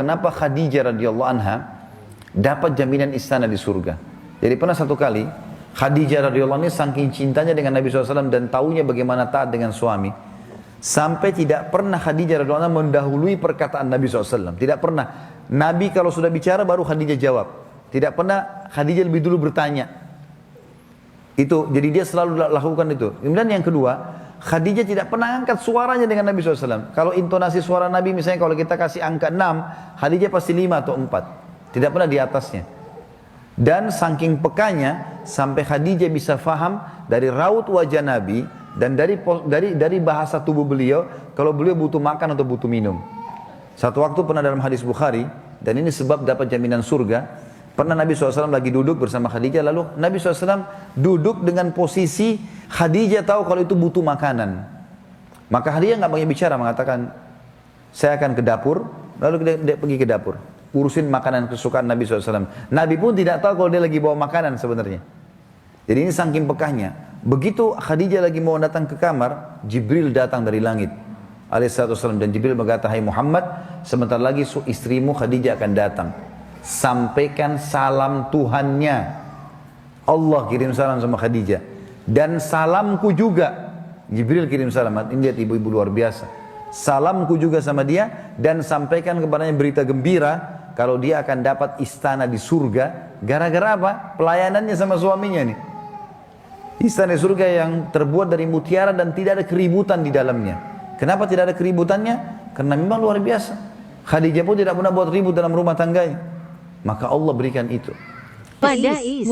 Kenapa Khadijah radhiyallahu anha dapat jaminan istana di surga? Jadi pernah satu kali Khadijah radhiyallahu anha saking cintanya dengan Nabi SAW dan taunya bagaimana taat dengan suami, sampai tidak pernah Khadijah radhiyallahu anha mendahului perkataan Nabi SAW. Tidak pernah. Nabi kalau sudah bicara baru Khadijah jawab. Tidak pernah Khadijah lebih dulu bertanya. Itu jadi dia selalu lakukan itu. Kemudian yang kedua, Khadijah tidak pernah angkat suaranya dengan Nabi SAW. Kalau intonasi suara Nabi misalnya kalau kita kasih angka 6, Khadijah pasti 5 atau 4. Tidak pernah di atasnya. Dan saking pekanya sampai Khadijah bisa faham dari raut wajah Nabi dan dari bahasa tubuh beliau kalau beliau butuh makan atau butuh minum. Satu waktu pernah dalam hadis Bukhari, dan ini sebab dapat jaminan surga, pernah Nabi SAW lagi duduk bersama Khadijah, lalu Nabi SAW duduk dengan posisi Khadijah tahu kalau itu butuh makanan. Maka Khadijah nggak banyak bicara, mengatakan, saya akan ke dapur, lalu dia pergi ke dapur, urusin makanan kesukaan Nabi SAW. Nabi pun tidak tahu kalau dia lagi bawa makanan sebenarnya. Jadi ini saking pekahnya. Begitu Khadijah lagi mau datang ke kamar, Jibril datang dari langit alaihissalam, dan Jibril berkata, hai Muhammad, sebentar lagi istrimu Khadijah akan datang. Sampaikan salam Tuhannya. Allah kirim salam sama Khadijah. Dan salamku juga. Jibril kirim salam. Ini lihat ibu-ibu luar biasa. Salamku juga sama dia. Dan sampaikan kepadanya berita gembira. Kalau dia akan dapat istana di surga. Gara-gara apa? Pelayanannya sama suaminya nih. Istana di surga yang terbuat dari mutiara dan tidak ada keributan di dalamnya. Kenapa tidak ada keributannya? Karena memang luar biasa. Khadijah pun tidak pernah buat ribut dalam rumah tangganya. Maka Allah berikan itu. Wadais.